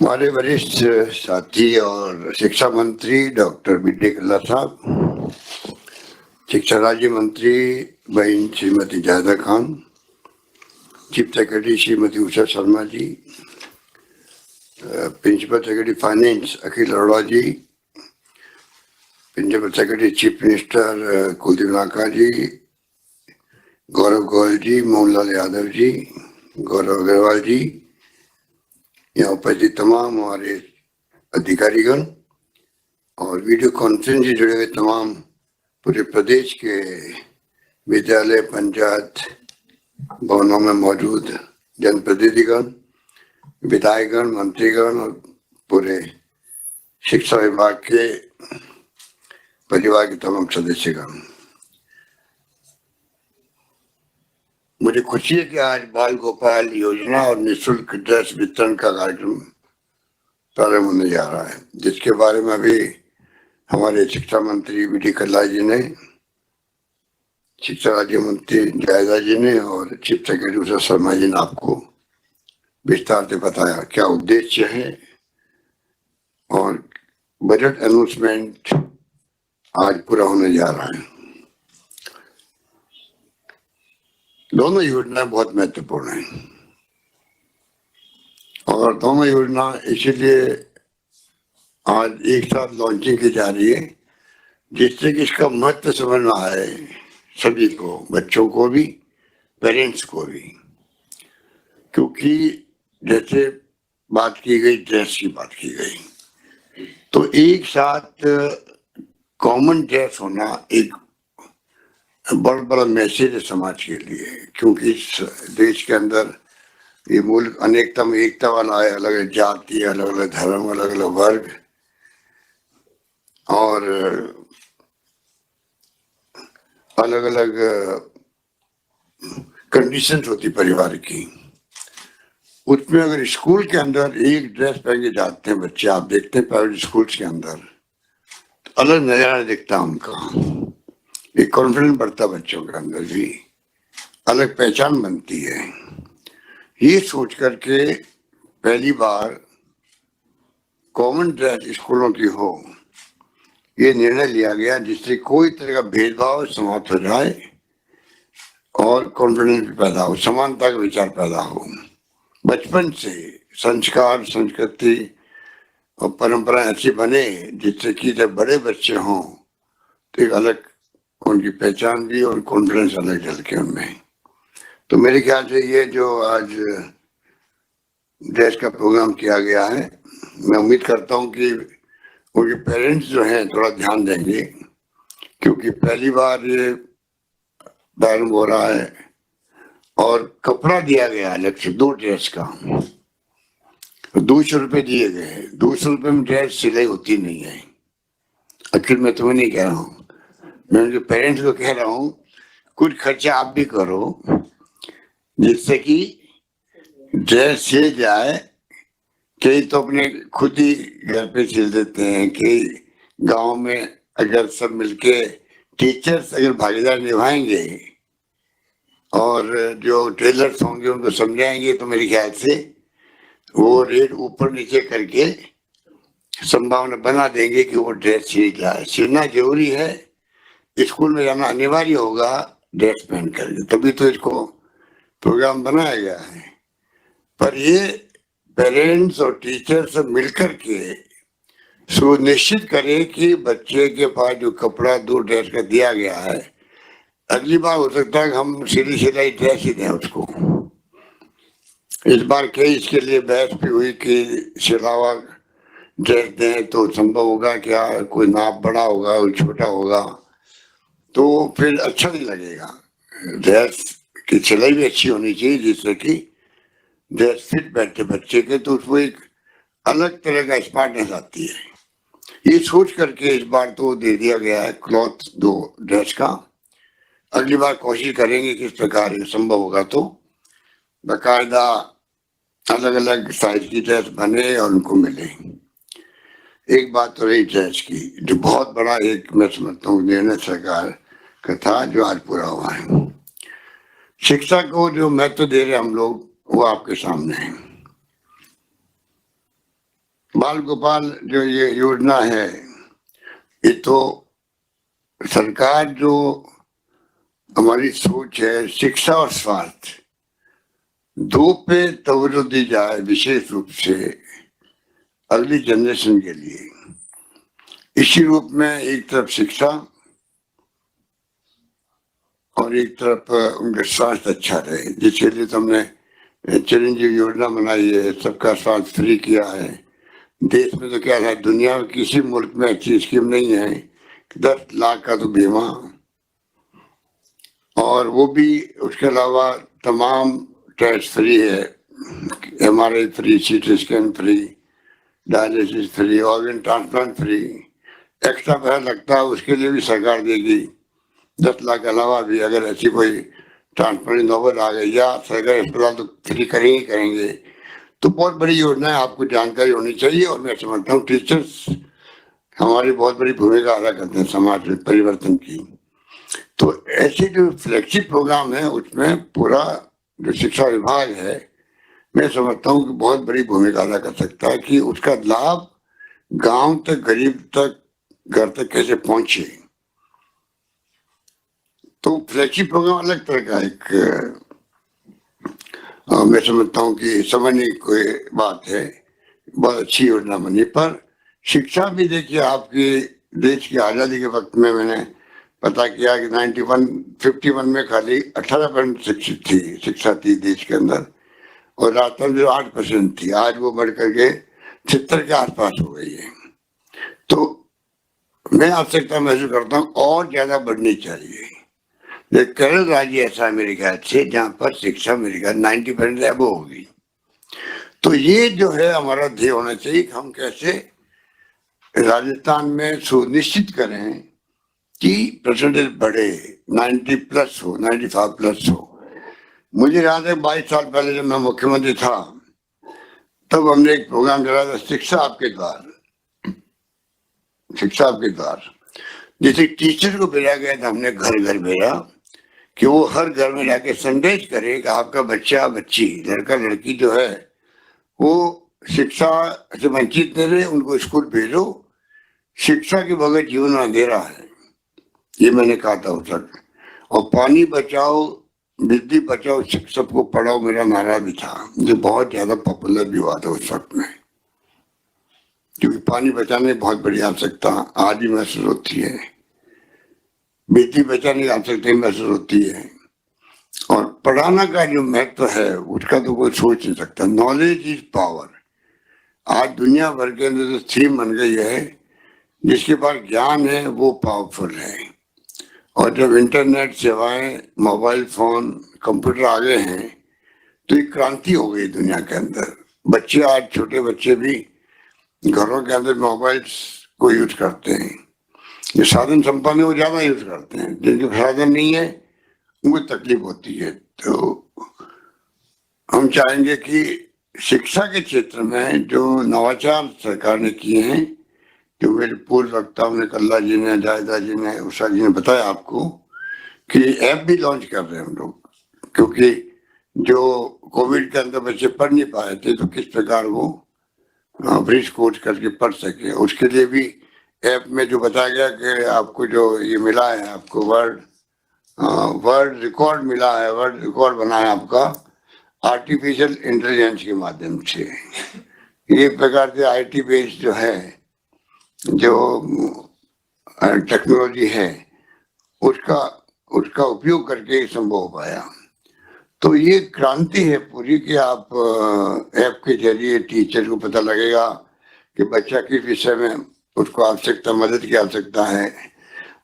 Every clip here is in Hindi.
हमारे वरिष्ठ साथी और शिक्षा मंत्री डॉक्टर बी.डी. कल्ला साहब, शिक्षा राज्य मंत्री बहन Shrimati Zaida Khan, chief secretary Shrimati Usha Sharma ji, principal secretary finance Akhil Arora ji, principal secretary chief minister Kuldeep Naka ji, Gaurav Goyal जी, मोहनलाल यादव जी, गौरव अग्रवाल जी, यहाँ उपस्थित तमाम हमारे अधिकारीगण और वीडियो कॉन्फ्रेंस से जुड़े हुए तमाम पूरे प्रदेश के विद्यालय पंचायत भवनों में मौजूद जनप्रतिनिधिगण, विधायकगण, मंत्रीगण और पूरे शिक्षा विभाग के परिवार के तमाम सदस्यगण, मुझे खुशी है कि आज बाल गोपाल योजना और निःशुल्क ड्रेस वितरण का कार्यक्रम प्रारंभ होने जा रहा है, जिसके बारे में अभी हमारे शिक्षा मंत्री बी.डी. कल्ला जी ने, शिक्षा राज्य मंत्री जायदा जी ने और चीफ सेक्रेटरी उषा शर्मा जी ने आपको विस्तार से बताया क्या उद्देश्य है और बजट अनाउंसमेंट आज पूरा होने जा रहा है। दोनों योजनाएं बहुत महत्वपूर्ण हैं और दोनों योजना इसीलिए आज एक साथ लॉन्चिंग की जा रही है जिससे कि इसका महत्व समझ में आए सभी को, बच्चों को भी, पेरेंट्स को भी। क्योंकि जैसे बात की गई, ड्रेस की बात की गई, तो एक साथ कॉमन ड्रेस होना एक बहुत बड़ा मैसेज है समाज के लिए, क्योंकि इस देश के अंदर ये मुल्क अनेकता में एकता वाला है, अलग अलग जाति, अलग अलग धर्म, अलग अलग वर्ग और अलग अलग कंडीशंस होती परिवार की। उसमें अगर स्कूल के अंदर एक ड्रेस पहन के जाते हैं बच्चे, आप देखते हैं प्राइवेट स्कूल्स के अंदर, तो अलग नजारा दिखता है उनका, एक कॉन्फिडेंस बढ़ता बच्चों के अंदर भी, अलग पहचान बनती है। ये सोच करके पहली बार कॉमन ड्रेस स्कूलों की हो, ये निर्णय लिया गया जिससे कोई तरह का भेदभाव समाप्त हो जाए और कॉन्फिडेंस भी पैदा हो, समानता का विचार पैदा हो। बचपन से संस्कार, संस्कृति और परंपरा ऐसी बने जिससे कि जब बड़े बच्चे हों तो एक अलग उनकी पहचान भी और कॉन्फिडेंस अलग झलके उनमें। तो मेरे ख्याल से ये जो आज ड्रेस का प्रोग्राम किया गया है, मैं उम्मीद करता हूँ कि उनके पेरेंट्स जो हैं थोड़ा ध्यान देंगे, क्योंकि पहली बार ये प्रारंभ हो रहा है और कपड़ा दिया गया अलग से 2 ड्रेस का, 200 रुपये दिए गए। 200 रुपये में ड्रेस सिलाई होती नहीं है। एक्चुअली मैं तुम्हें नहीं कह रहा हूँ, मैं उनके पेरेंट्स को कह रहा हूँ कुछ खर्चा आप भी करो जिससे कि ड्रेस सिल जाए। कई तो अपने खुद ही घर पे सिल देते हैं, कई गांव में अगर सब मिलके टीचर्स अगर भागीदार निभाएंगे और जो टेलर्स होंगे उनको समझाएंगे तो मेरे ख्याल से वो रेट ऊपर नीचे करके संभावना बना देंगे कि वो ड्रेस सिल जाए। सिलना जरूरी है, स्कूल में जाना अनिवार्य होगा ड्रेस पहन करके, तभी तो इसको प्रोग्राम बनाया गया है। पर ये पेरेंट्स और टीचर सब मिलकर के सुनिश्चित करें कि बच्चे के पास जो कपड़ा 2 ड्रेस का दिया गया है, अगली बार हो सकता है हम सीधी सिलाई ड्रेस ही दें उसको। इस बार कई इसके लिए बहस भी हुई कि सिलावा ड्रेस दें तो संभव होगा क्या, कोई नाप बड़ा होगा कोई छोटा होगा तो फिर अच्छा नहीं लगेगा। ड्रेस की सिलाई भी अच्छी होनी चाहिए जिससे कि ड्रेस फिट बैठे बच्चे के, तो उसको एक अलग तरह का स्मार्टनेस आती है। ये सोच करके इस बार तो दे दिया गया है क्लॉथ 2 ड्रेस का। अगली बार कोशिश करेंगे किस प्रकार ये संभव होगा तो बाकायदा अलग अलग साइज की ड्रेस बने और उनको मिले। एक बात तो रही ड्रेस की, जो बहुत बड़ा एक मैं समझता हूँ निर्णय सरकार का था जो आज पूरा हुआ है। शिक्षा को जो महत्व दे रहे हम लोग वो आपके सामने है। बाल गोपाल जो ये योजना है, ये तो सरकार जो हमारी सोच है शिक्षा और स्वास्थ्य दो पे तवज्जो दी जाए विशेष रूप से अगली जनरेशन के लिए। इसी रूप में एक तरफ शिक्षा और एक तरफ उनका स्वास्थ्य अच्छा रहे, जिसके लिए तुमने चिरंजीव योजना बनाई है, सबका स्वास्थ्य फ्री किया है। देश में तो क्या है, दुनिया में किसी मुल्क में अच्छी स्कीम नहीं है, 10 लाख का तो बीमा, और वो भी उसके अलावा तमाम टेस्ट फ्री है, MRI free, CT scan free, dialysis free, organ transplant free. Extra पैसा लगता है उसके लिए भी सरकार देगी, 10 लाख के अलावा भी अगर ऐसी कोई ट्रांसप्लांट नौबत आ गई या सरकारी अस्पताल तो फ्री करेंगे। तो बहुत बड़ी योजना है, आपको जानकारी होनी चाहिए। और मैं समझता हूँ टीचर्स हमारी बहुत बड़ी भूमिका अदा करते हैं समाज में परिवर्तन की। तो ऐसे जो फ्लैगशिप प्रोग्राम है उसमें पूरा जो शिक्षा विभाग है, मैं समझता हूँ कि बहुत बड़ी भूमिका अदा कर सकता है कि उसका लाभ गांव तक, गरीब तक, घर तक कैसे पहुंचे। तो फ्लैगशिप प्रोग्राम अलग तरह का एक मैं समझता हूँ कि समझने की कोई बात है, बहुत अच्छी योजना बनी। पर शिक्षा भी देखिए, आपके देश की आज़ादी के वक्त में मैंने पता किया कि 51 में खाली 18% शिक्षित थी, शिक्षा थी देश के अंदर, और राजस्थान में 8% थी। आज वो बढ़ करके 76 के आसपास हो गई है। तो मैं आवश्यकता महसूस करता हूँ और ज्यादा बढ़नी चाहिए। केरल राज्य ऐसा है मेरे ख्याल से जहाँ पर शिक्षा मेरे ख्याल 90% अब होगी। तो ये जो है हमारा ध्येय होना चाहिए कि हम कैसे राजस्थान में सुनिश्चित करें कि परसेंटेज बढ़े, 90+ हो, 95+ हो। मुझे याद है 22 साल पहले जब मैं मुख्यमंत्री था, तब हमने एक प्रोग्राम चलाया था, शिक्षा आपके द्वार, शिक्षा आपके द्वार। जैसे टीचर को भेजा गया था, हमने घर घर भेजा कि वो हर घर में जाके संदेश करे कि आपका बच्चा बच्ची, लड़का लड़की जो है वो शिक्षा से वंचित नहीं रहे, उनको स्कूल भेजो, शिक्षा के बगैर जीवन अंधेरा है, ये मैंने कहा था उस वक्त। और पानी बचाओ, बिजली बचाओ, सबको पढ़ाओ मेरा नारा भी था, जो बहुत ज्यादा पॉपुलर भी हुआ था उस वक्त में, क्योंकि पानी बचाने की बहुत बड़ी आवश्यकता आज भी महसूस होती है, बिजली बचाने की आवश्यकता महसूस होती है। और पढ़ाना का जो महत्व है उसका तो कोई सोच नहीं सकता। Knowledge is power. आज दुनिया भर के अंदर जो थीम बन गई है, जिसके पास ज्ञान है वो पावरफुल है। और जब इंटरनेट सेवाएं, मोबाइल फोन, कंप्यूटर आ गए हैं, तो एक क्रांति हो गई दुनिया के अंदर। बच्चे, आज छोटे बच्चे भी घरों के अंदर मोबाइल को यूज करते हैं। जो साधन संपन्न है वो ज्यादा यूज करते हैं, जिनके साधन नहीं है उनको तकलीफ होती है। तो हम चाहेंगे कि शिक्षा के क्षेत्र में जो नवाचार सरकार ने किए हैं, जो मेरे पूर्व वक्ताओं ने, कल्ला जी ने, जायदा जी ने, उषा जी ने बताया आपको, कि ऐप भी लॉन्च कर रहे हैं हम लोग, क्योंकि जो कोविड के अंदर बच्चे पढ़ नहीं पाए थे तो किस प्रकार वो ब्रिज कोर्स करके पढ़ सके। उसके लिए भी ऐप में जो बताया गया कि आपको जो ये मिला है, आपको वर्ल्ड रिकॉर्ड मिला है, वर्ल्ड रिकॉर्ड बना है आपका आर्टिफिशियल इंटेलिजेंस के माध्यम से। ये प्रकार से IT बेस्ड जो है, जो टेक्नोलॉजी है, उसका उपयोग करके संभव हो पाया। तो ये क्रांति है पूरी कि आप ऐप के जरिए टीचर को पता लगेगा कि बच्चा किस विषय में उसको आवश्यकता, मदद की आवश्यकता है,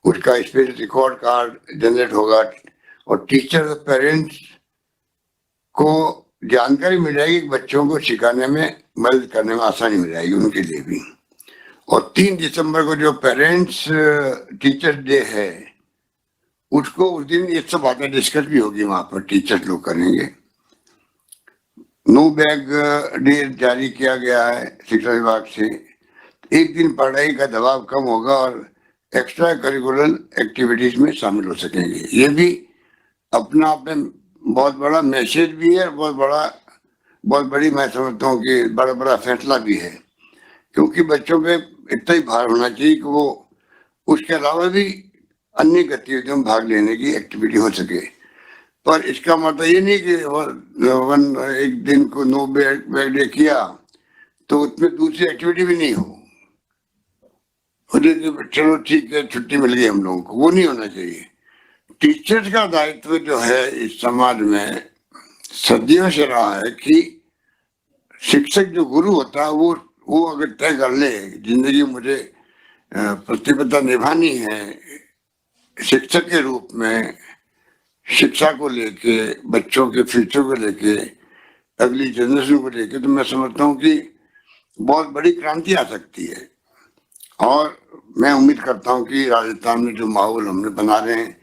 उसका स्पेशल रिकॉर्ड कार्ड जनरेट होगा, और टीचर और पेरेंट्स को जानकारी मिल जाएगी, बच्चों को सिखाने में, मदद करने में आसानी मिल जाएगी उनके लिए भी। और 3 दिसंबर को जो पेरेंट्स टीचर डे है, उसको उस दिन ये सब बातें डिस्कस भी होगी, वहां पर टीचर लोग करेंगे। नो बैग डे जारी किया गया है शिक्षा विभाग से। एक दिन पढ़ाई का दबाव कम होगा और एक्स्ट्रा करिकुलर एक्टिविटीज में शामिल हो सकेंगे। ये भी अपना आप में बहुत बड़ा मैसेज भी है, बहुत बड़ी, मैं समझता हूँ कि बड़ा फैसला भी है क्योंकि बच्चों पे इतना ही भार होना चाहिए कि वो उसके अलावा भी अन्य गतिविधियों में भाग लेने की एक्टिविटी हो सके। पर इसका मतलब ये नहीं कि एक दिन को नो बैग डे किया तो उसमें दूसरी एक्टिविटी भी नहीं हो, चलो ठीक है छुट्टी मिल गई हम लोगों को, वो नहीं होना चाहिए। टीचर्स का दायित्व जो है इस समाज में सदियों से रहा है कि शिक्षक जो गुरु होता है वो अगर तय कर ले जिंदगी मुझे प्रतिबद्धता निभानी है शिक्षक के रूप में, शिक्षा को लेके, बच्चों के फ्यूचर को लेके, अगली जनरेशन को लेके, तो मैं समझता हूँ कि बहुत बड़ी क्रांति आ सकती है। और मैं उम्मीद करता हूँ कि राजस्थान में जो माहौल हमने बना रहे हैं,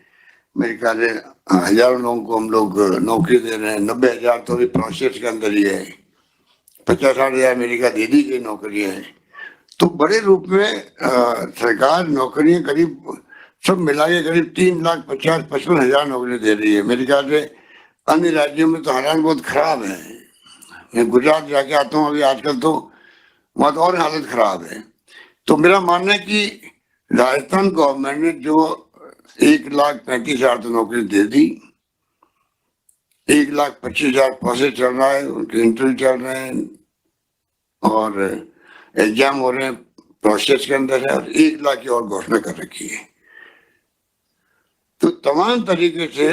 मेरे ख्याल से हजारों लोगों को हम लोग नौकरी दे रहे हैं, 90,000 तो भी प्रोसेस के अंदर ही है, 50-60 हजार अमेरिका दे दी गई नौकरी है। तो बड़े रूप में सरकार नौकरियां करीब सब मिला के करीब 3,50,55,000 नौकरी दे रही है। मेरे ख्याल से अन्य राज्यों में तो हालात बहुत खराब है। मैं गुजरात जाके आता हूँ अभी आजकल, तो वहां तो और हालत खराब है। तो मेरा मानना है कि राजस्थान गवर्नमेंट ने जो 1,35,000 तो नौकरी दे दी, 1,25,000 प्रोसेस चल रहा है, उनके इंटरव्यू चल रहे हैं और एग्जाम हो रहे हैं, प्रोसेस के अंदर है, और 1,00,000 की और घोषणा कर रखी है। तो तमाम तरीके से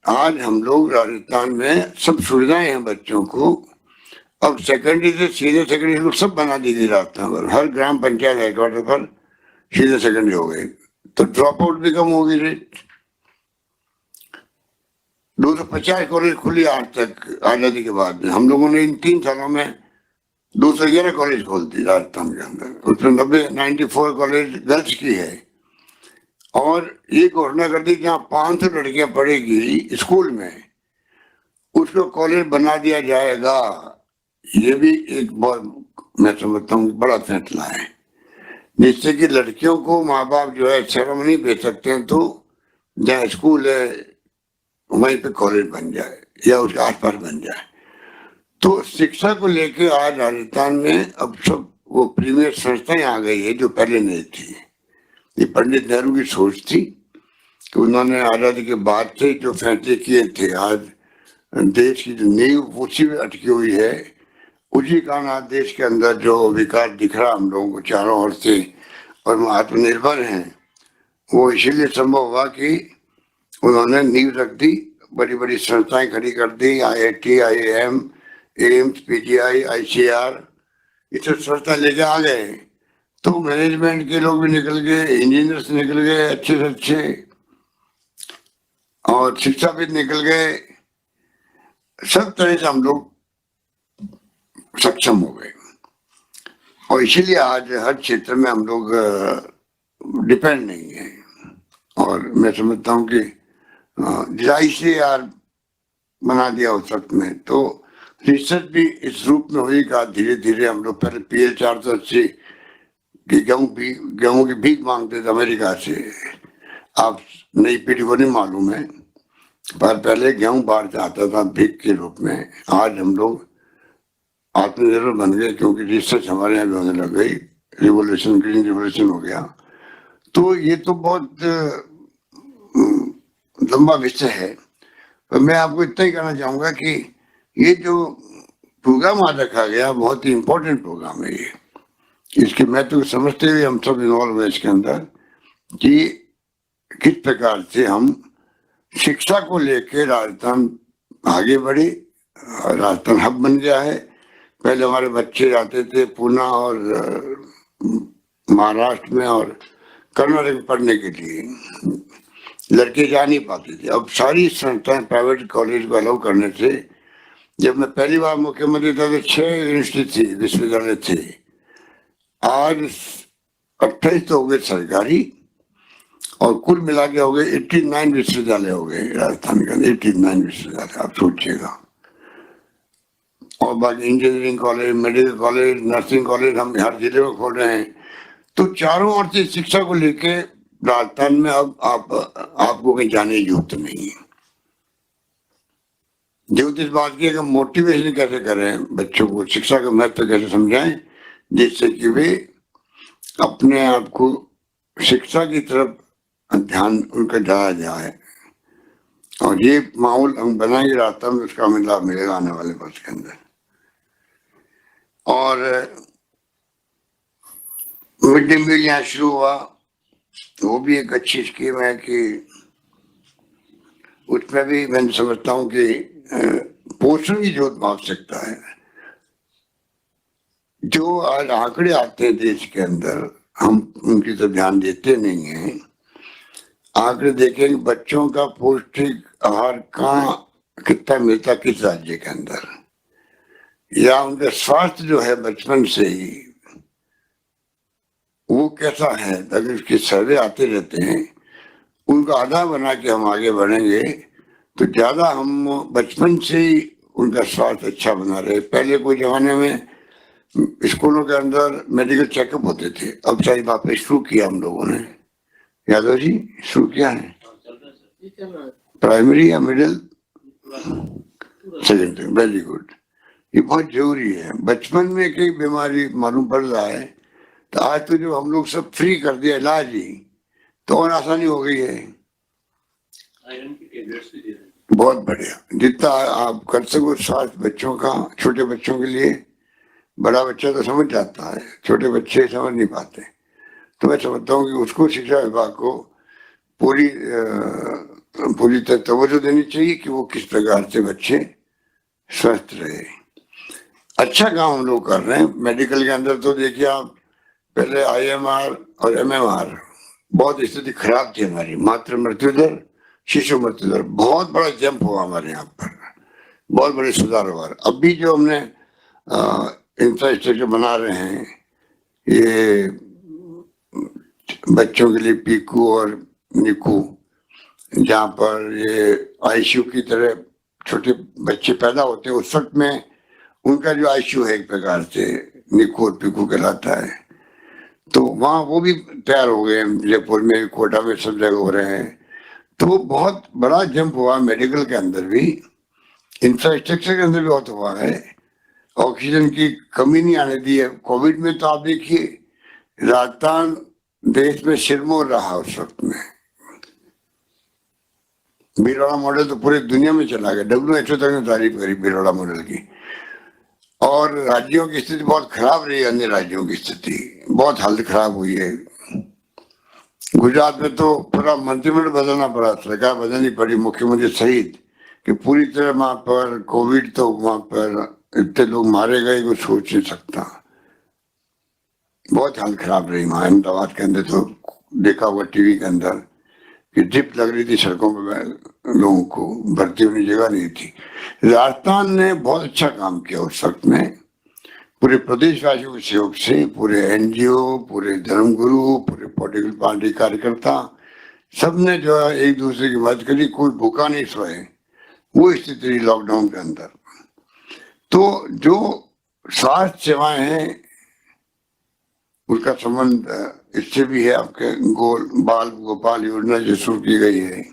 आज हम लोग राजस्थान में सब सुविधाएं हैं बच्चों को। अब सेकेंडरी से सीधे सेकेंडरी स्कूल सब बना दी गई राजस्थान पर, हर ग्राम पंचायत हेडक्वार्टर पर सीधे सेकेंडरी हो गए, तो ड्रॉप आउट भी कम होगी रेट। 250 कॉलेज खुली आज तक आजादी के बाद में। हम लोगों ने इन 3 सालों में 211 कॉलेज खोल दी राजस्थान के अंदर, उसमें 94 कॉलेज गर्ल्स की है। और ये घोषणा कर दी जहाँ 500 लड़कियां पढ़ेगी स्कूल में उसको कॉलेज बना दिया जाएगा। ये भी एक बहुत मैं समझता हूँ बड़ा फैसला है, जिससे कि लड़कियों को माँ बाप जो है शर्म नहीं भेज सकते हैं, तो जहाँ स्कूल है वहीं पे कॉलेज बन जाए या उसके आसपास बन जाए। तो शिक्षा को लेके आज राजस्थान में अब सब वो प्रीमियर संस्थाएं आ गई है जो पहले नहीं थी। ये पंडित नेहरू की सोच थी कि उन्होंने आजादी के बाद से जो फैसले किए थे, आज देश की जो नींव उसी में अटकी हुई है, उसी कारण आज देश के अंदर जो विकास दिख रहा हम लोगों को चारों ओर से, और हम आत्मनिर्भर हैं, वो इसीलिए संभव हुआ कि उन्होंने नींव रख दी, बड़ी बड़ी संस्थाएं खड़ी कर दी, IIT, IIM, AIIMS, PGI, ICR, ये सब संस्था लेके आ गए। तो मैनेजमेंट के लोग भी निकल गए, इंजीनियर्स निकल गए अच्छे से अच्छे, और शिक्षाविद निकल गए, सब तरह से हम लोग सक्षम हो गए। और इसीलिए आज हर क्षेत्र में हम लोग डिपेंड नहीं है। और मैं समझता हूँ कि ICAR बना दिया उस वक्त में, तो रिसर्च भी इस रूप में हुई कि धीरे धीरे हम लोग पहले PL 480 कि गेहूं की भीख मांगते थे अमेरिका से। आप नई पीढ़ी को नहीं मालूम है, पर पहले गेहूं बाहर से आता था भीख के रूप में। आज हम लोग आत्मनिर्भर बन गए क्योंकि रिसर्च हमारे यहाँ भी होने लग गई, रिवोल्यूशन, ग्रीन रिवोल्यूशन हो गया। तो ये तो बहुत लंबा विषय है, पर मैं आपको इतना ही कहना चाहूंगा कि ये जो प्रोग्राम आज रखा गया बहुत ही इम्पोर्टेंट प्रोग्राम है। ये इसके महत्व को समझते हुए हम सब इन्वॉल्व हुए इसके अंदर कि किस प्रकार से हम शिक्षा को लेकर राजस्थान आगे बढ़े। राजस्थान हब बन गया है। पहले हमारे बच्चे जाते थे पूना और महाराष्ट्र में और कर्नाटक में पढ़ने के लिए, लड़के जा नहीं पाते थे। अब सारी संस्थाएं प्राइवेट कॉलेज को अलाउ करने से, जब मैं पहली बार मुख्यमंत्री था तो 6 यूनिवर्सिटी थी, विश्वविद्यालय थे, आज 28 तो हो गए सरकारी, और कुल मिला के हो गए 89 विश्वविद्यालय हो गए राजस्थान के अंदर, 89 विश्वविद्यालय। आप सोचिएगा। और बाकी engineering college, medical college, nursing college हम हर जिले में खोल रहे हैं। तो चारों ओर से शिक्षा को लेके राजस्थान में अब आपको कहीं जाने की जरूरत नहीं है। जरूरत इस बात की है मोटिवेशन कैसे करें, बच्चों को शिक्षा का महत्व कैसे समझाएं, जिससे कि वे अपने आप को शिक्षा की तरफ ध्यान उनका जाया जाए और ये माहौल हम बनाएंगे रास्ता में, उसका हमें लाभ मिलेगा आने वाले वर्ष के अंदर। और मिड डे मील यहाँ शुरू हुआ, वो भी एक अच्छी स्कीम है कि उसमें भी मैं समझता हूँ कि पोषण की जो आवश्यकता है, जो आज आंकड़े आते हैं देश के अंदर, हम उनकी तो ध्यान देते नहीं हैं। आंकड़े देखें बच्चों का पौष्टिक आहार कहाँ कितना मिलता किस राज्य के अंदर, या उनका स्वास्थ्य जो है बचपन से ही वो कैसा है, अगर उसके सर्वे आते रहते हैं, उनका आधार बना के हम आगे बढ़ेंगे तो ज्यादा हम बचपन से ही उनका स्वास्थ्य अच्छा बना रहे। पहले कोई जमाने में स्कूलों के अंदर मेडिकल चेकअप होते थे, अब शायद वापस शुरू किया हम लोगों ने, यादव जी शुरू किया है, प्राइमरी या मिडिल सेकेंडरी, वेरी गुड। ये बहुत जरूरी है, बचपन में कई बीमारी मालूम पड़ रहा है, तो आज तो जो हम लोग सब फ्री कर दिया इलाज ही, तो और आसानी हो गई है। बहुत बढ़िया, जितना आप कर सको स्वास्थ्य बच्चों का, छोटे बच्चों के लिए। बड़ा बच्चा तो समझ जाता है, छोटे बच्चे समझ नहीं पाते, तो मैं समझता हूँ कि उसको शिक्षा विभाग को पूरी तवज्जो देनी चाहिए कि वो किस प्रकार से बच्चे स्वस्थ रहे। अच्छा काम हम लोग कर रहे हैं मेडिकल के अंदर। तो देखिए आप, पहले IMR और MMR बहुत स्थिति खराब थी हमारी, मातृ मृत्यु दर, शिशु मृत्यु दर, बहुत बड़ा जंप हुआ हमारे यहाँ पर, बहुत बड़े सुधार हुआ। अब भी जो हमने इंफ्रास्ट्रक्चर बना रहे हैं, ये बच्चों के लिए पीकू और निकू, जहाँ पर ये ICU की तरह छोटे बच्चे पैदा होते हैं, उस वक्त में उनका जो ICU है एक प्रकार से निकू और पीकू कहलाता है, तो वहाँ वो भी तैयार हो गए, जयपुर में, कोटा में, सब जगह हो रहे हैं। तो बहुत बड़ा जंप हुआ मेडिकल के अंदर भी, इंफ्रास्ट्रक्चर के अंदर भी बहुत हुआ है। ऑक्सीजन की कमी नहीं आने दी है। कोविड में तो आप देखिए राजस्थान देश में सिरमौर रहा उस वक्त में, भीलवाड़ा मॉडल तो पूरी दुनिया में चला गया, WHO तक ने तारीफ करी भीलवाड़ा मॉडल की। और राज्यों की स्थिति बहुत खराब रही, अन्य राज्यों की स्थिति बहुत हालत खराब हुई है। गुजरात में तो पूरा मंत्रिमंडल बदलना पड़ा, सरकार बदलनी पड़ी, मुख्यमंत्री सहित, कि पूरी तरह वहां पर कोविड, तो वहां पर इतने लोग मारे गए कुछ सोच नहीं सकता, बहुत हालत खराब रही वहां। अहमदाबाद के अंदर तो देखा हुआ टीवी के अंदर कि ड्रिप लग रही थी सड़कों पर, लोगों को भर्ती होने जगह नहीं थी। राजस्थान ने बहुत अच्छा काम किया उस वक्त में, पूरे प्रदेशवासियों के सहयोग से, पूरे NGO, पूरे धर्मगुरु, पूरे पॉलिटिकल पार्टी कार्यकर्ता, सबने जो है एक दूसरे की मदद करी, कोई भूखा नहीं सोए, वो स्थिति रही लॉकडाउन के अंदर। तो जो स्वास्थ्य सेवाएं हैं उसका संबंध इससे भी है, आपके बाल गोपाल योजना जो शुरू की गई है,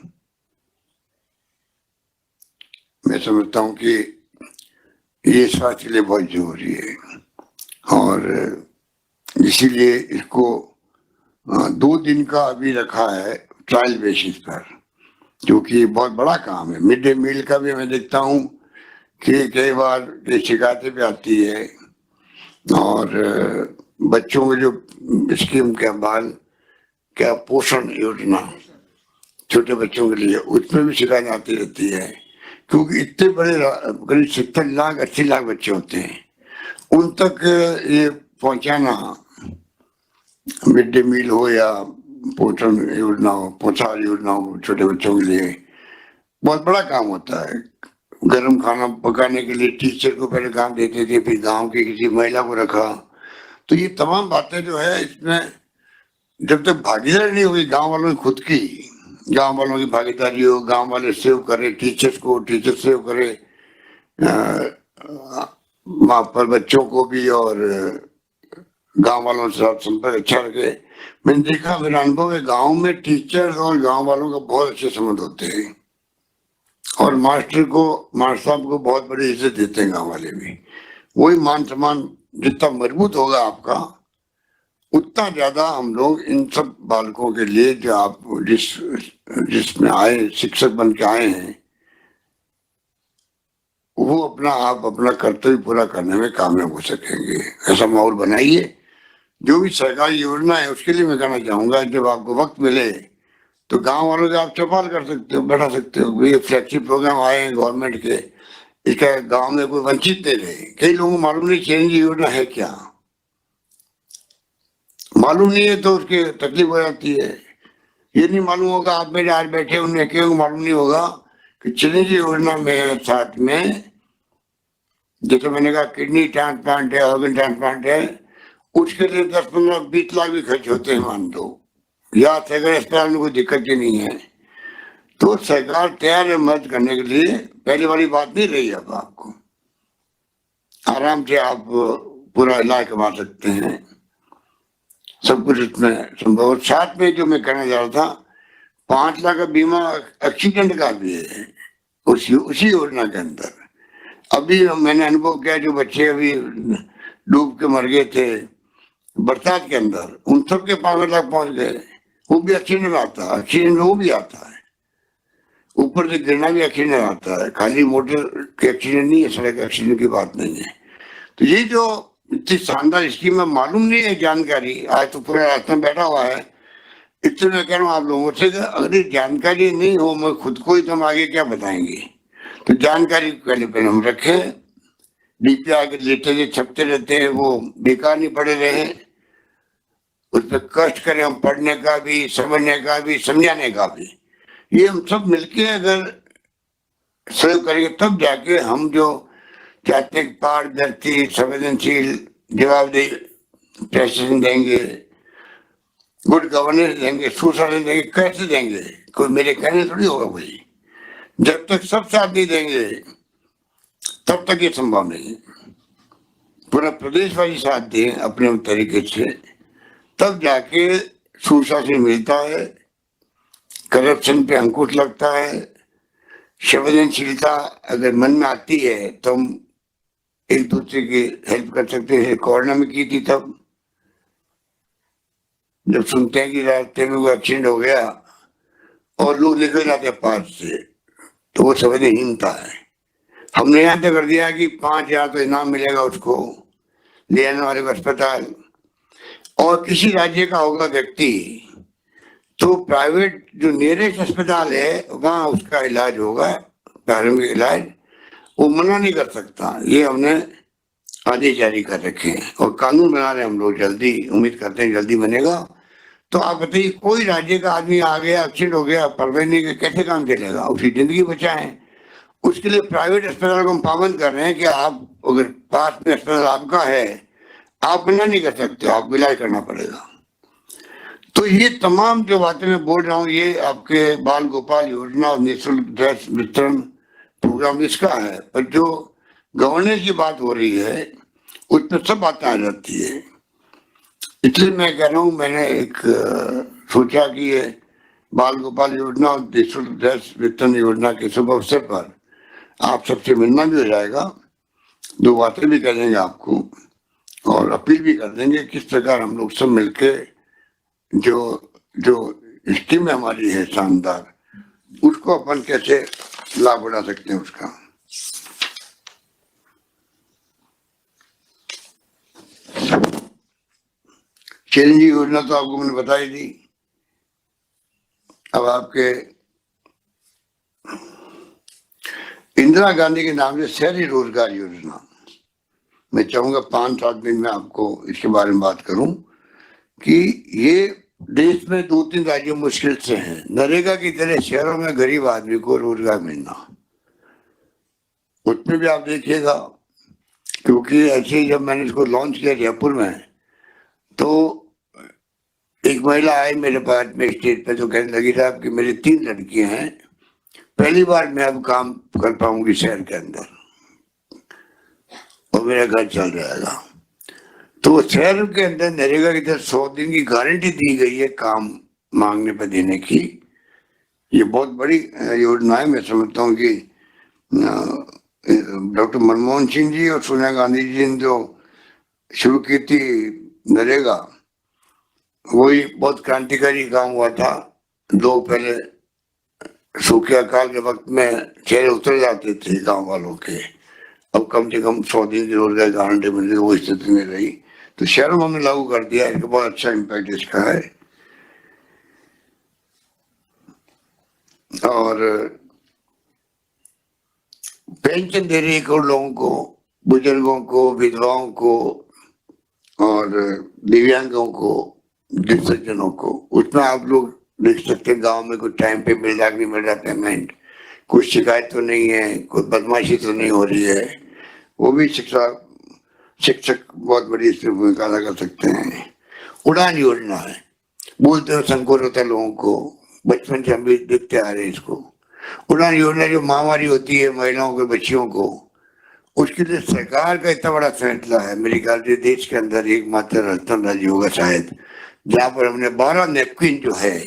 मैं समझता हूँ कि ये स्वास्थ्य के लिए बहुत जरूरी है, और इसीलिए इसको 2 दिन का अभी रखा है ट्रायल बेसिस पर, जो कि बहुत बड़ा काम है। मिड डे मील का भी मैं देखता हूँ कि कई बार शिकायतें भी आती है, और बच्चों में जो स्कीम क्या बाल क्या पोषण योजना छोटे बच्चों के लिए, उसमें भी शिकायत आती रहती है, क्योंकि इतने बड़े करीब 70 लाख 80 लाख बच्चे होते हैं, उन तक ये पहुंचाना, मिड डे मील हो या पोषण योजना हो, पोषाहार योजना हो छोटे बच्चों के लिए, बहुत बड़ा काम होता है। गर्म खाना पकाने के लिए टीचर को पहले काम देते थे, फिर गांव की किसी महिला को रखा। तो ये तमाम बातें जो है, इसमें जब तक भागीदारी नहीं होगी गांव वालों की, खुद की गांव वालों की भागीदारी हो, गांव वाले सेव करे टीचर्स को, टीचर सेव करे वहां पर बच्चों को भी, और गांव वालों से संपर्क अच्छा रखे। मैंने देखा, मेरा अनुभव है, गांव में टीचर और गांव वालों का बहुत अच्छे संबंध होते हैं, और मास्टर साहब को बहुत बड़ी इज्जत देते हैं गांव वाले भी। वही मान सम्मान जितना मजबूत होगा आपका, उतना ज्यादा हम लोग इन सब बालकों के लिए जो आप जिसमें आए शिक्षक बन के आए हैं, वो आप अपना कर्तव्य पूरा करने में कामयाब हो सकेंगे। ऐसा माहौल बनाइए। जो भी सरकारी योजना है उसके लिए मैं कहना चाहूंगा, जब आपको वक्त मिले तो गांव वालों से आप चौपाल कर सकते हो, बैठा सकते हो। ये फ्लैगशिप प्रोग्राम आए हैं गवर्नमेंट के, इसका गांव में कोई वंचित नहीं रहे। कई लोगों को मालूम नहीं चिरंजीवी योजना है क्या, मालूम नहीं है तो उसकी तकलीफ हो जाती है। ये नहीं मालूम होगा, आप मेरे आज बैठे उन्हें क्यों मालूम नहीं होगा कि चिरंजीवी योजना में साथ में, जैसे मैंने कहा किडनी ट्रांसप्लांट है, ऑर्गन ट्रांसप्लांट है, उसके लिए 10-15-20 लाख भी खर्च होते हैं मान लो, या सरकारी अस्पताल में कोई दिक्कत ही नहीं है। तो सरकार तैयार है मदद करने के लिए। पहले वाली बात नहीं रही। अब आपको आराम से आप पूरा इलाज करवा सकते हैं, सब कुछ इसमें संभव। साथ में जो मैं कहना चाह रहा था, 5 लाख का बीमा एक्सीडेंट का भी है उसी योजना के अंदर। अभी मैंने अनुभव किया, जो बच्चे अभी डूब के मर गए थे बरसात के अंदर, उन सबके 5 लाख पहुंच गए। वो भी एक्सीडेंट में आता है, एक्सीडेंट में वो भी आता है, ऊपर से गिरना भी एक्सीडेंट आता है, खाली मोटर के एक्सीडेंट नहीं है, सड़क एक्सीडेंट की बात नहीं है। तो ये जो इतनी शानदार स्कीम है, मालूम नहीं है जानकारी, आज तो पूरा रास्ता में बैठा हुआ है। इसलिए मैं कह रहा हूँ आप लोगों से कि अगर ये जानकारी नहीं हो, मैं खुद को ही तो हम आगे क्या बताएंगे। तो जानकारी पहले पहले हम रखें। डीपी आगे लेते थे, छपते रहते हैं, वो बेकार नहीं पड़े रहे। उस पर कष्ट करें हम, पढ़ने का भी, समझने का भी, समझाने का भी। ये हम सब मिलके अगर सहयोग करेंगे तब जाके हम जो चाहते हैं पारदर्शी, संवेदनशील, जवाबदेही प्रशासन देंगे, गुड गवर्नेंस देंगे, सुशासन देंगे। कैसे देंगे? कोई मेरे कहने थोड़ी होगा भाई। जब तक सब साथ नहीं देंगे तब तक ये संभव नहीं। पूरा प्रदेशवासी साथ दें अपने तरीके से, तब जाके सुशासन मिलता है, करप्शन पे अंकुश लगता है, संवेदनशीलता अगर मन में आती है तो हम एक दूसरे की हेल्प कर सकते हैं। कोरोना में की थी तब, जब सुनते हैं कि रास्ते में कोई एक्सीडेंट हो गया और लोग निकल जाते पास से, तो वो संवेदनहीनता है। हमने यहाँ तक कर दिया कि 5,000 तो इनाम मिलेगा उसको ले आने वाले को अस्पताल। और किसी राज्य का होगा व्यक्ति तो प्राइवेट जो नियरेस्ट अस्पताल है वहां उसका इलाज होगा, प्रारंभिक इलाज, वो मना नहीं कर सकता। ये हमने आदेश जारी कर रखे हैं और कानून बना रहे हैं हम लोग, जल्दी उम्मीद करते हैं जल्दी बनेगा। तो आप बताइए, कोई राज्य का आदमी आ गया, एक्सीडेंट हो गया, परवाही के कैसे काम चलेगा? उसकी जिंदगी बचाएं। उसके लिए प्राइवेट अस्पताल को हम पाबंद कर रहे हैं कि आप अगर पास में अस्पताल आपका है, आप मना नहीं कर सकते, आपको इलाज करना पड़ेगा। तो ये तमाम जो बातें मैं बोल रहा हूँ, ये आपके बाल गोपाल योजना और निःशुल्क ड्रेस वितरण प्रोग्राम इसका है। पर जो गवर्नेंस की बात हो रही है उसमें सब बातें आ जाती है। इसलिए मैं कह रहा हूँ, मैंने एक सोचा कि ये बाल गोपाल योजना और निःशुल्क ड्रेस वितरण योजना के शुभ अवसर पर आप सबसे मिलना भी हो जाएगा, 2 बातें भी कर देंगे आपको और अपील भी कर देंगे किस प्रकार हम लोग सब मिलके जो जो स्कीम हमारी है शानदार, उसको अपन कैसे लाभ उठा सकते हैं उसका। चिरंजीवी योजना तो आपको मैंने बता ही दी। अब आपके इंदिरा गांधी के नाम से शहरी रोजगार योजना, मैं चाहूंगा 5-7 दिन में आपको इसके बारे में बात करूं कि ये देश में 2-3 राज्यों मुश्किल से हैं। नरेगा की तरह शहरों में गरीब आदमी को रोजगार मिलना, उसमें भी आप देखिएगा। क्योंकि ऐसे ही जब मैंने इसको लॉन्च किया जयपुर में, तो एक महिला आई मेरे पास में स्टेज पे, तो कहने लगी साहब कि मेरी 3 लड़कियां हैं, पहली बार मैं अब काम कर पाऊंगी शहर के अंदर और मेरा घर चल जाएगा। तो शहर के अंदर नरेगा की तरफ 100 दिन की गारंटी दी गई है काम मांगने पर देने की। ये बहुत बड़ी योजना है। मैं समझता हूँ कि डॉक्टर मनमोहन सिंह जी और सोनिया गांधी जी ने जो शुरू की थी नरेगा, वही बहुत क्रांतिकारी काम हुआ था। लोग पहले सूखे अकाल के वक्त में चेहरे उतर जाते थे गांव वालों के, अब कम से कम 100 दिन की रोजगार गारंटी मिल रही, वो स्थिति में रही। तो शहरों में हमने लागू कर दिया, इसका बहुत अच्छा इम्पैक्ट इसका है। और पेंशन दे रही है करोड़ लोगों को, बुजुर्गों को, विधवाओं को और दिव्यांगों को, दिव्यांगजनों को। उसमें आप लोग देख सकते हैं गांव में कुछ टाइम पे मिल रहा, नहीं मिल रहा पेमेंट, कुछ शिकायत तो नहीं है, कोई बदमाशी तो नहीं हो रही है। वो भी शिक्षक बहुत बड़ी इसमें भूमिका अदा कर सकते हैं। उड़ान योजना है, बोलते हो संकोच होता है लोगों को, बचपन से हम भी देखते आ रहे हैं इसको। उड़ान योजना जो महामारी होती है महिलाओं के, बच्चियों को, उसके लिए सरकार का इतना बड़ा फैसला है। मेरे ख्याल से देश के अंदर एकमात्र राजस्थान राज्य होगा शायद जहां पर हमने 12 नेपकिन जो है,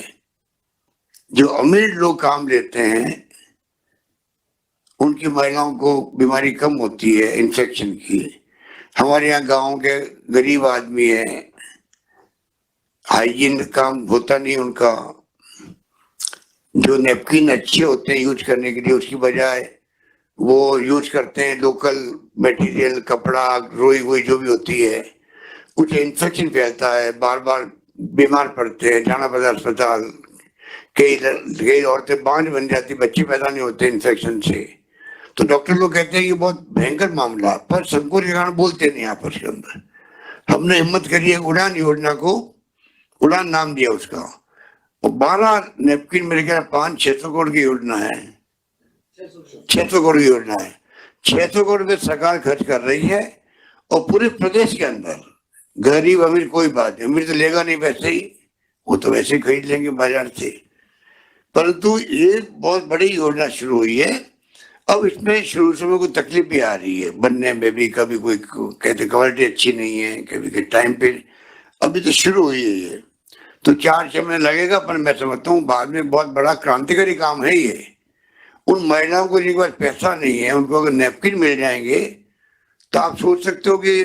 जो अमीर लोग काम लेते हैं उनकी महिलाओं को बीमारी कम होती है इन्फेक्शन की। हमारे यहाँ गांव के गरीब आदमी है, हाइजीन काम होता नहीं उनका, जो नेपकिन अच्छे होते हैं यूज करने के लिए, उसकी बजाय वो यूज करते हैं लोकल मटेरियल, कपड़ा, रोई हुई जो भी होती है, कुछ इन्फेक्शन फैलता है, बार बार बीमार पड़ते हैं, जाना पड़ता है अस्पताल। कई औरतें बांझ बन जाती, बच्चे पैदा नहीं होते इन्फेक्शन से। तो डॉक्टर लोग कहते हैं कि बहुत भयंकर मामला, पर संकोच के कारण बोलते नहीं आपस के अंदर। हमने हिम्मत करी है, उड़ान योजना को उड़ान नाम दिया उसका, और 12 नेपकिन मेरे ख्याल 500-600 करोड़ की योजना है, 600 करोड़ की योजना है। 600 करोड़ रुपये सरकार खर्च कर रही है, और पूरे प्रदेश के अंदर गरीब अमीर कोई बात नहीं, अमीर तो लेगा नहीं वैसे ही, वो तो वैसे ही खरीद लेंगे बाजार से। परंतु ये बहुत बड़ी योजना शुरू हुई है। अब इसमें शुरू में कोई तकलीफ भी आ रही है बनने में भी, कभी कोई कहते क्वालिटी अच्छी नहीं है, कभी के टाइम पे, अभी तो शुरू हुई है ये, तो 4-6 महीने लगेगा, पर मैं समझता हूँ बाद में बहुत बड़ा क्रांतिकारी काम है ये। उन महिलाओं को जिनके पास पैसा नहीं है, उनको अगर नेपकिन मिल जाएंगे तो आप सोच सकते हो कि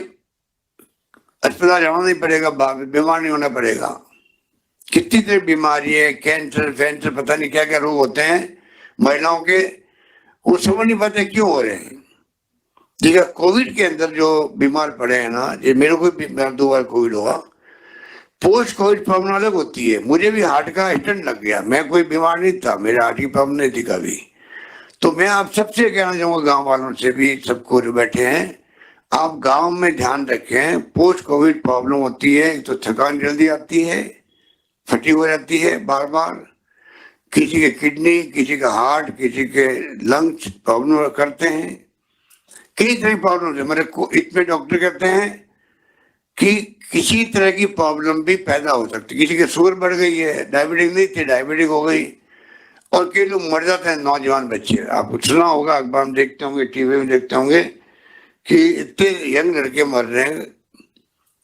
अस्पताल जाना नहीं पड़ेगा, बीमार नहीं होना पड़ेगा। कितनी तरह बीमारी है, कैंसर फैंसर, पता नहीं क्या क्या रोग होते हैं महिलाओं के, वो समझ नहीं पाते क्यों हो रहे हैं। देखिए कोविड के अंदर जो बीमार पड़े हैं ना, ये मेरे को भी 2 बार कोविड हुआ, पोस्ट कोविड प्रॉब्लम अलग होती है। मुझे भी हार्ट का स्टेंट लग गया, मैं कोई बीमार नहीं था, मेरे हार्ट की प्रॉब्लम नहीं थी कभी। तो मैं आप सबसे कहना चाहूंगा, गांव वालों से भी, सबको जो बैठे हैं, आप गांव में ध्यान रखें। पोस्ट कोविड प्रॉब्लम होती है तो थकान जल्दी आती है, फटी हो जाती है बार बार, किसी के किडनी, किसी का हार्ट, किसी के लंग्स प्रॉब्लम करते हैं, कई तरह की प्रॉब्लम है। मेरे को इसमें डॉक्टर कहते हैं कि किसी तरह की प्रॉब्लम भी पैदा हो सकती है। किसी की शुगर बढ़ गई है, डायबिटिक नहीं थी, डायबिटिक हो गई, और कई लोग मर जाते हैं, नौजवान बच्चे। आपको सुना होगा, अखबार में देखते होंगे, टीवी में देखते होंगे कि इतने यंग लड़के मर रहे हैं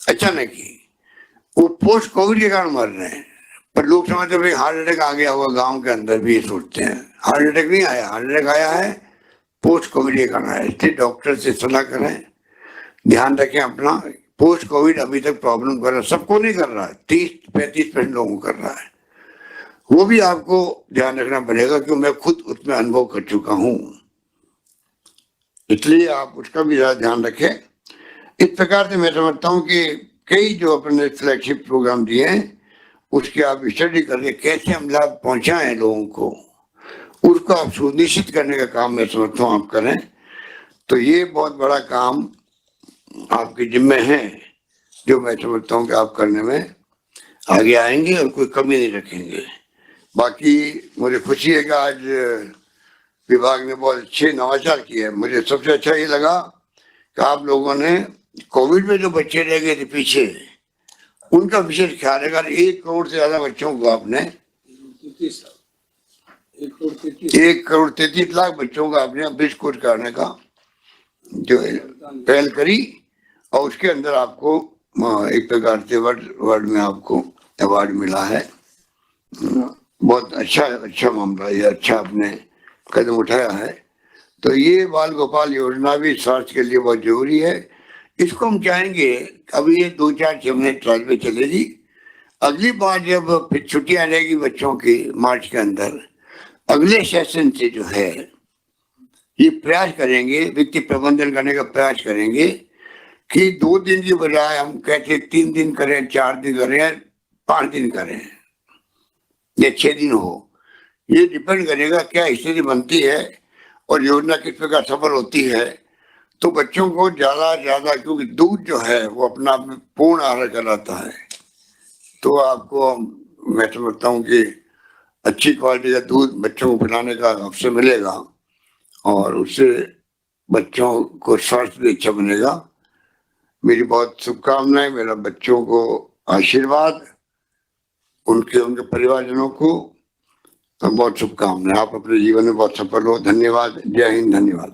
अचानक ही, वो पोस्ट कोविड के कारण मर रहे हैं। पर लोग समझते भाई हार्ट अटैक आ गया होगा, गांव के अंदर भी ये सोचते हैं। हार्ट अटैक नहीं आया, हार्ट अटैक आया है पोस्ट कोविड के कारण आया। इसलिए डॉक्टर से सलाह करें, ध्यान रखें अपना। पोस्ट कोविड अभी तक प्रॉब्लम कर रहा है, सबको नहीं कर रहा है, 30-35% लोगों को कर रहा है। वो भी आपको ध्यान रखना पड़ेगा, क्योंकि मैं खुद उसमें अनुभव कर चुका हूं, इसलिए आप उसका भी ज्यादा ध्यान रखें। इस प्रकार से मैं समझता हूं कि कई जो अपने फ्लैगशिप प्रोग्राम दिए हैं, उसके आप स्टडी करके कैसे हम लाभ पहुंचाएं लोगों को, उसको आप सुनिश्चित करने का काम मैं समझता हूँ आप करें। तो ये बहुत बड़ा काम आपके जिम्मे है, जो मैं समझता हूँ कि आप करने में आगे आएंगे और कोई कमी नहीं रखेंगे। बाकी मुझे खुशी है कि आज विभाग ने बहुत अच्छे नवाचार किए हैं। मुझे सबसे अच्छा ये लगा कि आप लोगों ने कोविड में जो बच्चे रह गए थे पीछे, उनका विशेष ख्याल रखा। 1 करोड़ से ज्यादा बच्चों को आपने 1,33 लाख बच्चों का आपने बिस्कुट करने का जो पहल करी, और उसके अंदर आपको एक प्रकार से वर्ल्ड में आपको अवार्ड मिला है। बहुत अच्छा मामला, ये अच्छा आपने कदम उठाया है। तो ये बाल गोपाल योजना भी स्वास्थ्य के लिए बहुत जरूरी है। इसको हम चाहेंगे, अभी ये 2-4-6 महीने ट्रायल में चलेगी, अगली बार जब फिर छुट्टियां रहेगी बच्चों की मार्च के अंदर, अगले सेशन से जो है ये प्रयास करेंगे, वित्तीय प्रबंधन करने का प्रयास करेंगे कि 2 दिन की बजाय हम कहते 3 दिन करें, 4 दिन करें, 5 दिन करें या 6 दिन हो। ये डिपेंड करेगा क्या स्थिति बनती है और योजना किस प्रकार सफल होती है। तो बच्चों को ज्यादा क्योंकि दूध जो है वो अपना आप में पूर्ण आहार कहलाता है, तो आपको मैं समझता हूँ कि अच्छी क्वालिटी का दूध बच्चों को पिलाने का अवसर मिलेगा और उससे बच्चों को स्वास्थ्य भी अच्छा बनेगा। मेरी बहुत शुभकामनाएं, मेरा बच्चों को आशीर्वाद, उनके परिवारजनों को बहुत शुभकामनाएं। आप अपने जीवन में बहुत सफल हो। धन्यवाद। जय हिंद। धन्यवाद।